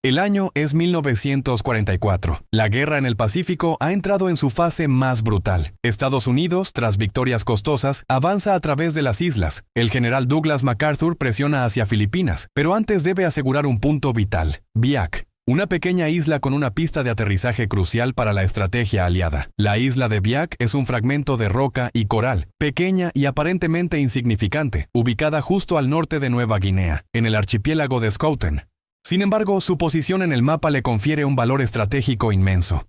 El año es 1944. La guerra en el Pacífico ha entrado en su fase más brutal. Estados Unidos, tras victorias costosas, avanza a través de las islas. El general Douglas MacArthur presiona hacia Filipinas, pero antes debe asegurar un punto vital: Biak, una pequeña isla con una pista de aterrizaje crucial para la estrategia aliada. La isla de Biak es un fragmento de roca y coral, pequeña y aparentemente insignificante, ubicada justo al norte de Nueva Guinea, en el archipiélago de Schouten. Sin embargo, su posición en el mapa le confiere un valor estratégico inmenso.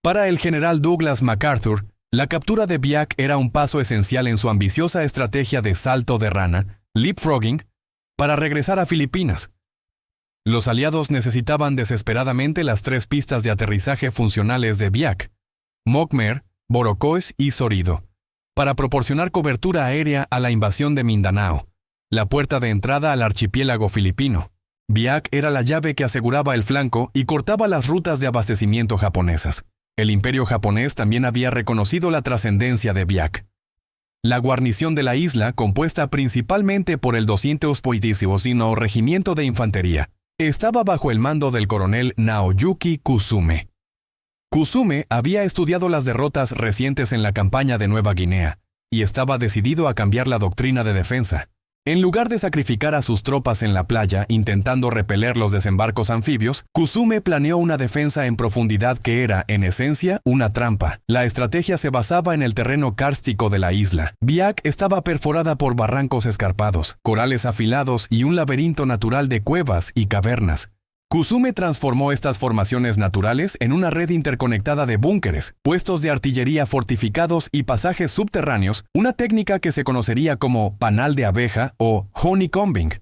Para el general Douglas MacArthur, la captura de Biak era un paso esencial en su ambiciosa estrategia de salto de rana, leapfrogging, para regresar a Filipinas. Los aliados necesitaban desesperadamente las 3 pistas de aterrizaje funcionales de Biak, Mocmer, Borocoes y Sorido, para proporcionar cobertura aérea a la invasión de Mindanao, la puerta de entrada al archipiélago filipino. Biak era la llave que aseguraba el flanco y cortaba las rutas de abastecimiento japonesas. El imperio japonés también había reconocido la trascendencia de Biak. La guarnición de la isla, compuesta principalmente por el 211º Regimiento de Infantería, estaba bajo el mando del coronel Naoyuki Kusume. Kusume había estudiado las derrotas recientes en la campaña de Nueva Guinea y estaba decidido a cambiar la doctrina de defensa. En lugar de sacrificar a sus tropas en la playa intentando repeler los desembarcos anfibios, Kusume planeó una defensa en profundidad que era, en esencia, una trampa. La estrategia se basaba en el terreno kárstico de la isla. Biak estaba perforada por barrancos escarpados, corales afilados y un laberinto natural de cuevas y cavernas. Kusume transformó estas formaciones naturales en una red interconectada de búnkeres, puestos de artillería fortificados y pasajes subterráneos, una técnica que se conocería como panal de abeja o honeycombing.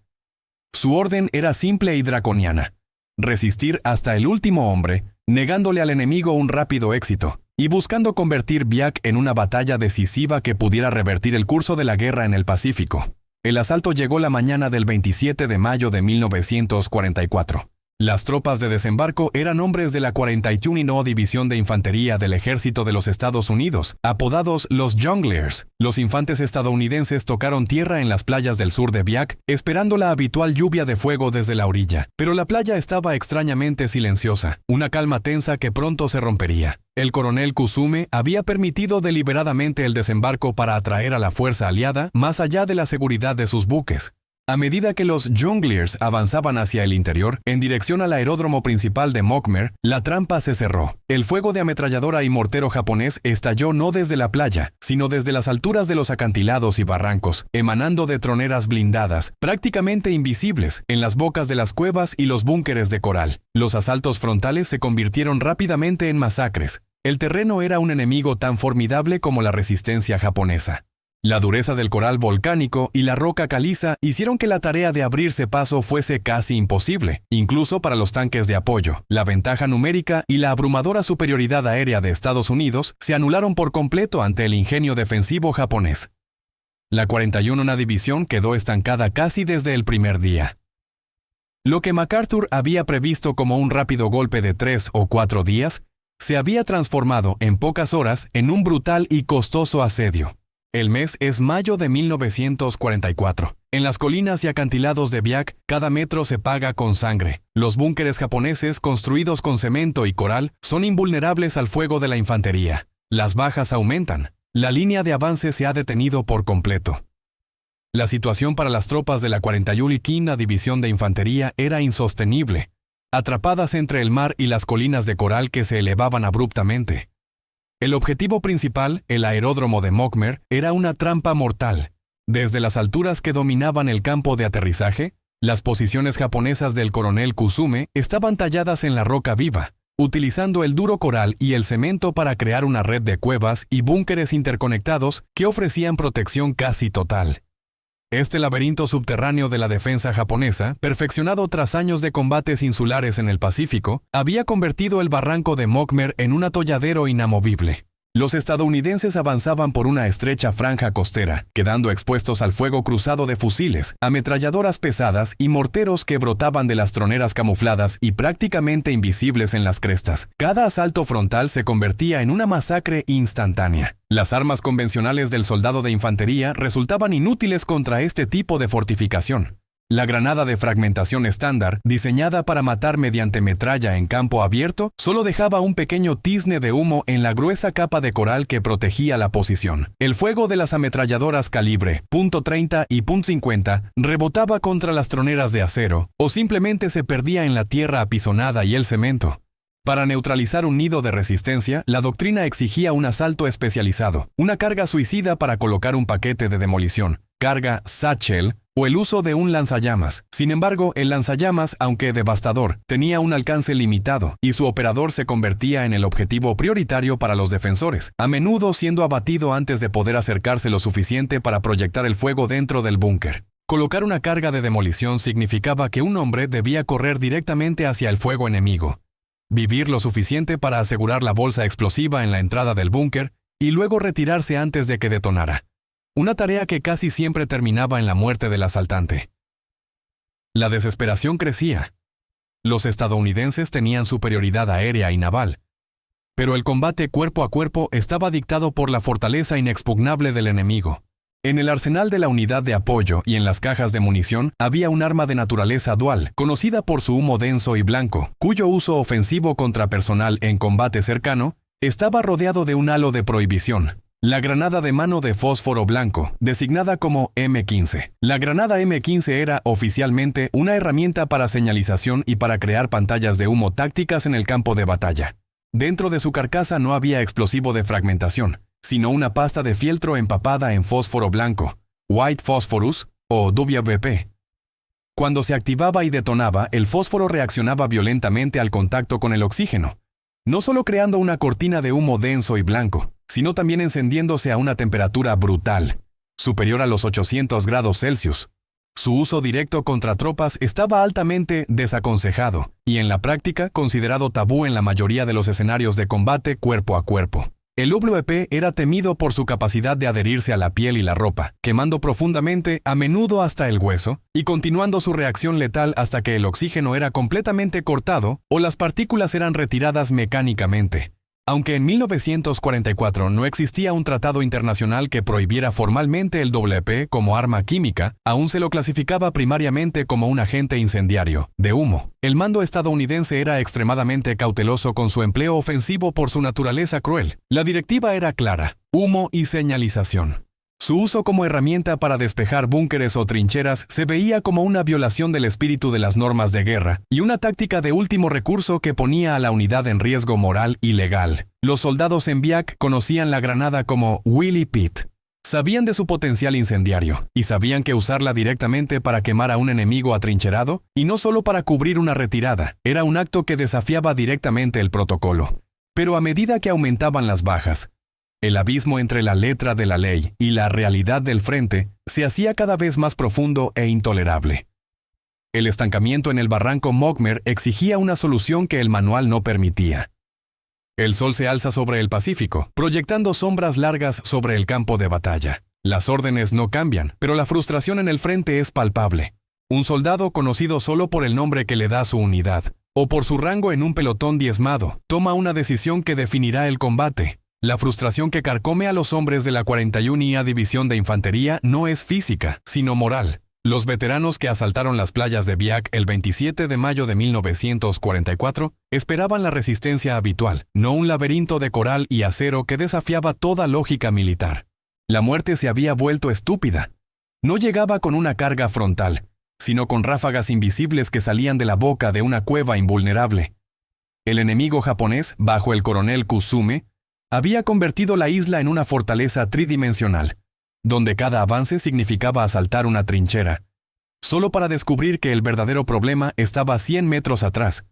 Su orden era simple y draconiana: resistir hasta el último hombre, negándole al enemigo un rápido éxito, y buscando convertir Biak en una batalla decisiva que pudiera revertir el curso de la guerra en el Pacífico. El asalto llegó la mañana del 27 de mayo de 1944. Las tropas de desembarco eran hombres de la 41ª División de Infantería del Ejército de los Estados Unidos, apodados los Junglers. Los infantes estadounidenses tocaron tierra en las playas del sur de Biak, esperando la habitual lluvia de fuego desde la orilla. Pero la playa estaba extrañamente silenciosa, una calma tensa que pronto se rompería. El coronel Kusume había permitido deliberadamente el desembarco para atraer a la fuerza aliada más allá de la seguridad de sus buques. A medida que los Junglers avanzaban hacia el interior, en dirección al aeródromo principal de Mocmer, la trampa se cerró. El fuego de ametralladora y mortero japonés estalló no desde la playa, sino desde las alturas de los acantilados y barrancos, emanando de troneras blindadas, prácticamente invisibles, en las bocas de las cuevas y los búnkeres de coral. Los asaltos frontales se convirtieron rápidamente en masacres. El terreno era un enemigo tan formidable como la resistencia japonesa. La dureza del coral volcánico y la roca caliza hicieron que la tarea de abrirse paso fuese casi imposible, incluso para los tanques de apoyo. La ventaja numérica y la abrumadora superioridad aérea de Estados Unidos se anularon por completo ante el ingenio defensivo japonés. La 41ª División quedó estancada casi desde el primer día. Lo que MacArthur había previsto como un rápido golpe de 3 o 4 días, se había transformado en pocas horas en un brutal y costoso asedio. El mes es mayo de 1944. En las colinas y acantilados de Biak, cada metro se paga con sangre. Los búnkeres japoneses, construidos con cemento y coral, son invulnerables al fuego de la infantería. Las bajas aumentan. La línea de avance se ha detenido por completo. La situación para las tropas de la 41ª División de Infantería era insostenible, atrapadas entre el mar y las colinas de coral que se elevaban abruptamente. El objetivo principal, el aeródromo de Mocmer, era una trampa mortal. Desde las alturas que dominaban el campo de aterrizaje, las posiciones japonesas del coronel Kusume estaban talladas en la roca viva, utilizando el duro coral y el cemento para crear una red de cuevas y búnkeres interconectados que ofrecían protección casi total. Este laberinto subterráneo de la defensa japonesa, perfeccionado tras años de combates insulares en el Pacífico, había convertido el barranco de Mocmer en un atolladero inamovible. Los estadounidenses avanzaban por una estrecha franja costera, quedando expuestos al fuego cruzado de fusiles, ametralladoras pesadas y morteros que brotaban de las troneras camufladas y prácticamente invisibles en las crestas. Cada asalto frontal se convertía en una masacre instantánea. Las armas convencionales del soldado de infantería resultaban inútiles contra este tipo de fortificación. La granada de fragmentación estándar, diseñada para matar mediante metralla en campo abierto, solo dejaba un pequeño tizne de humo en la gruesa capa de coral que protegía la posición. El fuego de las ametralladoras calibre .30 y .50 rebotaba contra las troneras de acero, o simplemente se perdía en la tierra apisonada y el cemento. Para neutralizar un nido de resistencia, la doctrina exigía un asalto especializado, una carga suicida para colocar un paquete de demolición, carga satchel, o el uso de un lanzallamas. Sin embargo, el lanzallamas, aunque devastador, tenía un alcance limitado y su operador se convertía en el objetivo prioritario para los defensores, a menudo siendo abatido antes de poder acercarse lo suficiente para proyectar el fuego dentro del búnker. Colocar una carga de demolición significaba que un hombre debía correr directamente hacia el fuego enemigo, vivir lo suficiente para asegurar la bolsa explosiva en la entrada del búnker y luego retirarse antes de que detonara. Una tarea que casi siempre terminaba en la muerte del asaltante. La desesperación crecía. Los estadounidenses tenían superioridad aérea y naval, pero el combate cuerpo a cuerpo estaba dictado por la fortaleza inexpugnable del enemigo. En el arsenal de la unidad de apoyo y en las cajas de munición había un arma de naturaleza dual, conocida por su humo denso y blanco, cuyo uso ofensivo contra personal en combate cercano estaba rodeado de un halo de prohibición. La granada de mano de fósforo blanco, designada como M15. La granada M15 era oficialmente una herramienta para señalización y para crear pantallas de humo tácticas en el campo de batalla. Dentro de su carcasa no había explosivo de fragmentación, sino una pasta de fieltro empapada en fósforo blanco, White Phosphorus o WP. Cuando se activaba y detonaba, el fósforo reaccionaba violentamente al contacto con el oxígeno, no solo creando una cortina de humo denso y blanco, sino también encendiéndose a una temperatura brutal, superior a los 800 grados Celsius. Su uso directo contra tropas estaba altamente desaconsejado y en la práctica considerado tabú en la mayoría de los escenarios de combate cuerpo a cuerpo. El WP era temido por su capacidad de adherirse a la piel y la ropa, quemando profundamente, a menudo hasta el hueso, y continuando su reacción letal hasta que el oxígeno era completamente cortado o las partículas eran retiradas mecánicamente. Aunque en 1944 no existía un tratado internacional que prohibiera formalmente el WP como arma química, aún se lo clasificaba primariamente como un agente incendiario, de humo. El mando estadounidense era extremadamente cauteloso con su empleo ofensivo por su naturaleza cruel. La directiva era clara: humo y señalización. Su uso como herramienta para despejar búnkeres o trincheras se veía como una violación del espíritu de las normas de guerra y una táctica de último recurso que ponía a la unidad en riesgo moral y legal. Los soldados en BIAC conocían la granada como Willie Pitt. Sabían de su potencial incendiario y sabían que usarla directamente para quemar a un enemigo atrincherado, y no solo para cubrir una retirada, era un acto que desafiaba directamente el protocolo. Pero a medida que aumentaban las bajas, el abismo entre la letra de la ley y la realidad del frente se hacía cada vez más profundo e intolerable. El estancamiento en el barranco Mogmer exigía una solución que el manual no permitía. El sol se alza sobre el Pacífico, proyectando sombras largas sobre el campo de batalla. Las órdenes no cambian, pero la frustración en el frente es palpable. Un soldado conocido solo por el nombre que le da su unidad, o por su rango en un pelotón diezmado, toma una decisión que definirá el combate. La frustración que carcome a los hombres de la 41ª División de Infantería no es física, sino moral. Los veteranos que asaltaron las playas de BIAC el 27 de mayo de 1944 esperaban la resistencia habitual, no un laberinto de coral y acero que desafiaba toda lógica militar. La muerte se había vuelto estúpida. No llegaba con una carga frontal, sino con ráfagas invisibles que salían de la boca de una cueva invulnerable. El enemigo japonés, bajo el coronel Kusume, había convertido la isla en una fortaleza tridimensional, donde cada avance significaba asaltar una trinchera, solo para descubrir que el verdadero problema estaba 100 metros atrás,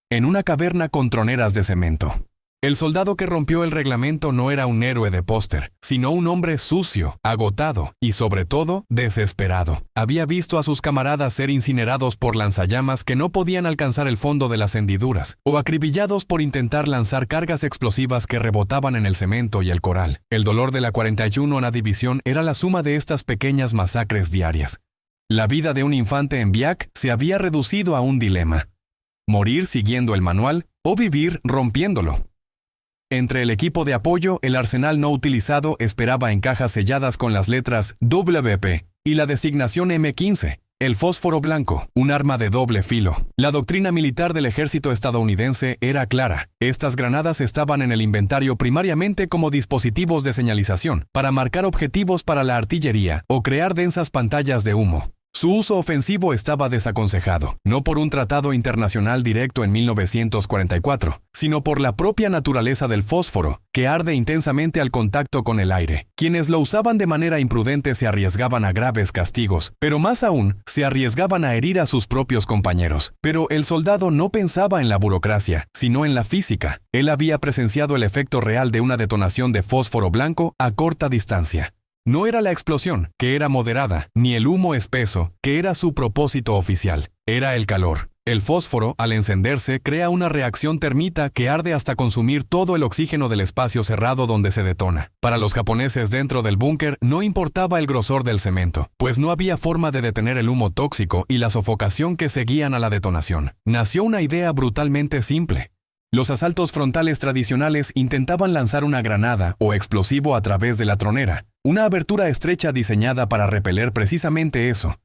en una caverna con troneras de cemento. El soldado que rompió el reglamento no era un héroe de póster, sino un hombre sucio, agotado y, sobre todo, desesperado. Había visto a sus camaradas ser incinerados por lanzallamas que no podían alcanzar el fondo de las hendiduras, o acribillados por intentar lanzar cargas explosivas que rebotaban en el cemento y el coral. El dolor de la 41ª División era la suma de estas pequeñas masacres diarias. La vida de un infante en BIAC se había reducido a un dilema: morir siguiendo el manual o vivir rompiéndolo. Entre el equipo de apoyo, el arsenal no utilizado esperaba en cajas selladas con las letras WP y la designación M15. El fósforo blanco, un arma de doble filo. La doctrina militar del ejército estadounidense era clara. Estas granadas estaban en el inventario primariamente como dispositivos de señalización, para marcar objetivos para la artillería o crear densas pantallas de humo. Su uso ofensivo estaba desaconsejado, no por un tratado internacional directo en 1944, sino por la propia naturaleza del fósforo, que arde intensamente al contacto con el aire. Quienes lo usaban de manera imprudente se arriesgaban a graves castigos, pero más aún, se arriesgaban a herir a sus propios compañeros. Pero el soldado no pensaba en la burocracia, sino en la física. Él había presenciado el efecto real de una detonación de fósforo blanco a corta distancia. No era la explosión, que era moderada, ni el humo espeso, que era su propósito oficial. Era el calor. El fósforo, al encenderse, crea una reacción termita que arde hasta consumir todo el oxígeno del espacio cerrado donde se detona. Para los japoneses dentro del búnker no importaba el grosor del cemento, pues no había forma de detener el humo tóxico y la sofocación que seguían a la detonación. Nació una idea brutalmente simple. Los asaltos frontales tradicionales intentaban lanzar una granada o explosivo a través de la tronera, una abertura estrecha diseñada para repeler precisamente eso.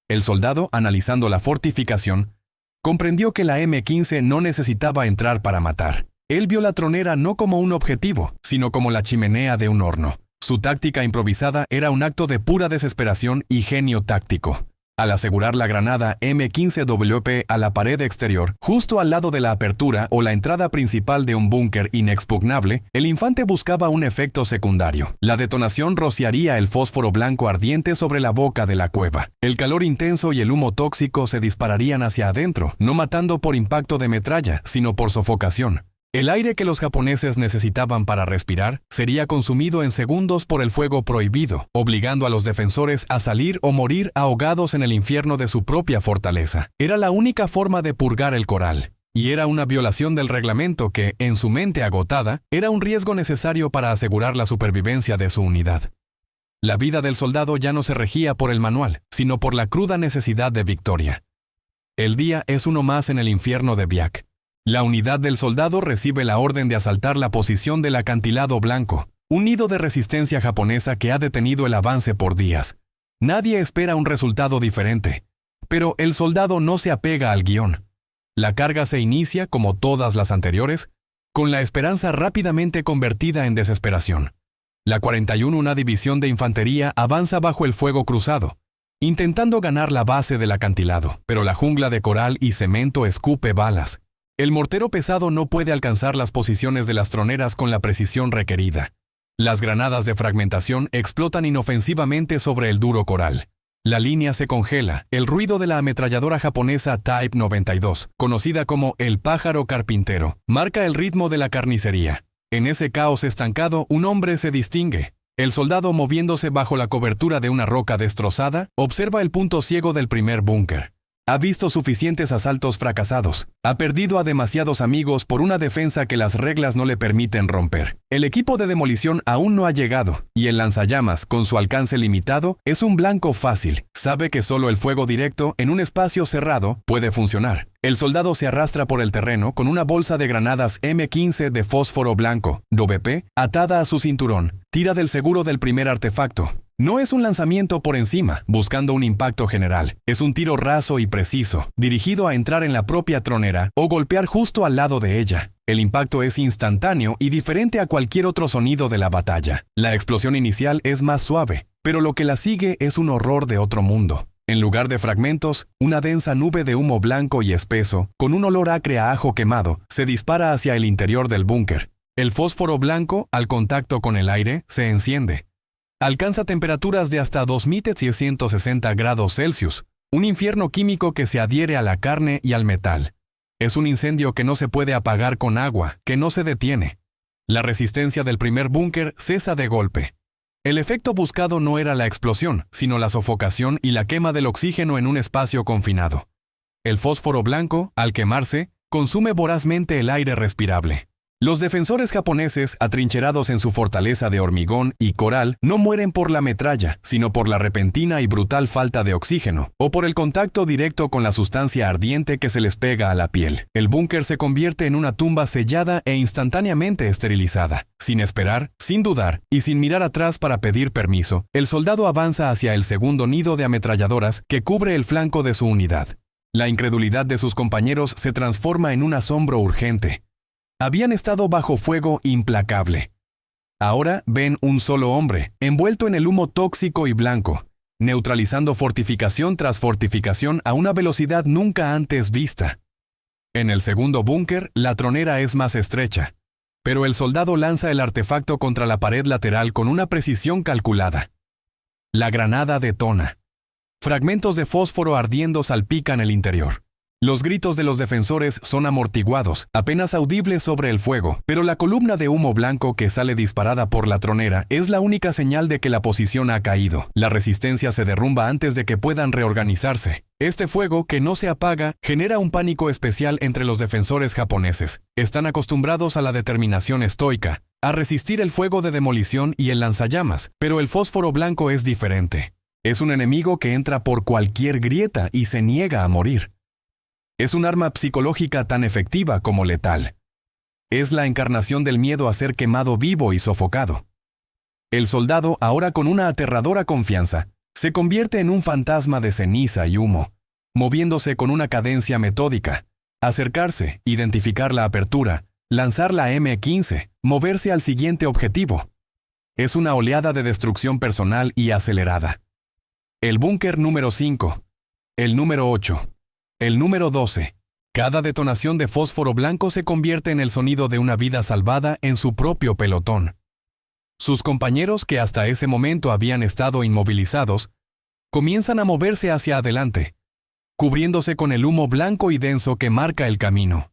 El soldado, analizando la fortificación, comprendió que la M15 no necesitaba entrar para matar. Él vio la tronera no como un objetivo, sino como la chimenea de un horno. Su táctica improvisada era un acto de pura desesperación y genio táctico. Al asegurar la granada M15WP a la pared exterior, justo al lado de la apertura o la entrada principal de un búnker inexpugnable, el infante buscaba un efecto secundario. La detonación rociaría el fósforo blanco ardiente sobre la boca de la cueva. El calor intenso y el humo tóxico se dispararían hacia adentro, no matando por impacto de metralla, sino por sofocación. El aire que los japoneses necesitaban para respirar sería consumido en segundos por el fuego prohibido, obligando a los defensores a salir o morir ahogados en el infierno de su propia fortaleza. Era la única forma de purgar el coral, y era una violación del reglamento que, en su mente agotada, era un riesgo necesario para asegurar la supervivencia de su unidad. La vida del soldado ya no se regía por el manual, sino por la cruda necesidad de victoria. El día es uno más en el infierno de Biak. La unidad del soldado recibe la orden de asaltar la posición del acantilado blanco, un nido de resistencia japonesa que ha detenido el avance por días. Nadie espera un resultado diferente, pero el soldado no se apega al guión. La carga se inicia, como todas las anteriores, con la esperanza rápidamente convertida en desesperación. La 41, una división de infantería, avanza bajo el fuego cruzado, intentando ganar la base del acantilado, pero la jungla de coral y cemento escupe balas. El mortero pesado no puede alcanzar las posiciones de las troneras con la precisión requerida. Las granadas de fragmentación explotan inofensivamente sobre el duro coral. La línea se congela. El ruido de la ametralladora japonesa Type 92, conocida como el pájaro carpintero, marca el ritmo de la carnicería. En ese caos estancado, un hombre se distingue. El soldado, moviéndose bajo la cobertura de una roca destrozada, observa el punto ciego del primer búnker. Ha visto suficientes asaltos fracasados. Ha perdido a demasiados amigos por una defensa que las reglas no le permiten romper. El equipo de demolición aún no ha llegado, y el lanzallamas, con su alcance limitado, es un blanco fácil. Sabe que solo el fuego directo, en un espacio cerrado, puede funcionar. El soldado se arrastra por el terreno con una bolsa de granadas M15 de fósforo blanco, WP, atada a su cinturón. Tira del seguro del primer artefacto. No es un lanzamiento por encima, buscando un impacto general. Es un tiro raso y preciso, dirigido a entrar en la propia tronera o golpear justo al lado de ella. El impacto es instantáneo y diferente a cualquier otro sonido de la batalla. La explosión inicial es más suave, pero lo que la sigue es un horror de otro mundo. En lugar de fragmentos, una densa nube de humo blanco y espeso, con un olor acre a ajo quemado, se dispara hacia el interior del búnker. El fósforo blanco, al contacto con el aire, se enciende. Alcanza temperaturas de hasta 2660 grados Celsius, un infierno químico que se adhiere a la carne y al metal. Es un incendio que no se puede apagar con agua, que no se detiene. La resistencia del primer búnker cesa de golpe. El efecto buscado no era la explosión, sino la sofocación y la quema del oxígeno en un espacio confinado. El fósforo blanco, al quemarse, consume vorazmente el aire respirable. Los defensores japoneses, atrincherados en su fortaleza de hormigón y coral, no mueren por la metralla, sino por la repentina y brutal falta de oxígeno, o por el contacto directo con la sustancia ardiente que se les pega a la piel. El búnker se convierte en una tumba sellada e instantáneamente esterilizada. Sin esperar, sin dudar y sin mirar atrás para pedir permiso, el soldado avanza hacia el segundo nido de ametralladoras que cubre el flanco de su unidad. La incredulidad de sus compañeros se transforma en un asombro urgente. Habían estado bajo fuego implacable. Ahora ven un solo hombre, envuelto en el humo tóxico y blanco, neutralizando fortificación tras fortificación a una velocidad nunca antes vista. En el segundo búnker, la tronera es más estrecha, pero el soldado lanza el artefacto contra la pared lateral con una precisión calculada. La granada detona. Fragmentos de fósforo ardiendo salpican el interior. Los gritos de los defensores son amortiguados, apenas audibles sobre el fuego, pero la columna de humo blanco que sale disparada por la tronera es la única señal de que la posición ha caído. La resistencia se derrumba antes de que puedan reorganizarse. Este fuego, que no se apaga, genera un pánico especial entre los defensores japoneses. Están acostumbrados a la determinación estoica, a resistir el fuego de demolición y el lanzallamas, pero el fósforo blanco es diferente. Es un enemigo que entra por cualquier grieta y se niega a morir. Es un arma psicológica tan efectiva como letal. Es la encarnación del miedo a ser quemado vivo y sofocado. El soldado, ahora con una aterradora confianza, se convierte en un fantasma de ceniza y humo, moviéndose con una cadencia metódica, acercarse, identificar la apertura, lanzar la M15, moverse al siguiente objetivo. Es una oleada de destrucción personal y acelerada. El búnker número 5, el número 8, el número 12. Cada detonación de fósforo blanco se convierte en el sonido de una vida salvada en su propio pelotón. Sus compañeros, que hasta ese momento habían estado inmovilizados, comienzan a moverse hacia adelante, cubriéndose con el humo blanco y denso que marca el camino.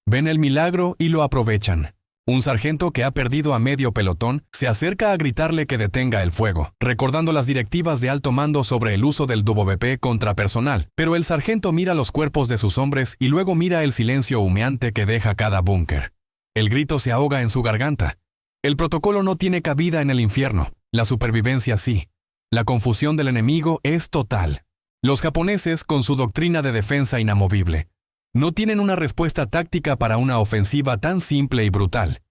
Ven el milagro y lo aprovechan. Un sargento que ha perdido a medio pelotón se acerca a gritarle que detenga el fuego, recordando las directivas de alto mando sobre el uso del WP contra personal, pero el sargento mira los cuerpos de sus hombres y luego mira el silencio humeante que deja cada búnker. El grito se ahoga en su garganta. El protocolo no tiene cabida en el infierno, la supervivencia sí. La confusión del enemigo es total. Los japoneses, con su doctrina de defensa inamovible, no tienen una respuesta táctica para una ofensiva tan simple y brutal.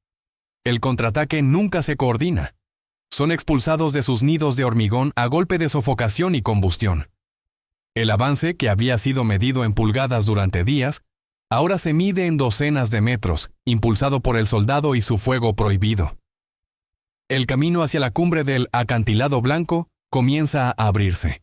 El contraataque nunca se coordina. Son expulsados de sus nidos de hormigón a golpe de sofocación y combustión. El avance, que había sido medido en pulgadas durante días, ahora se mide en docenas de metros, impulsado por el soldado y su fuego prohibido. El camino hacia la cumbre del acantilado blanco comienza a abrirse.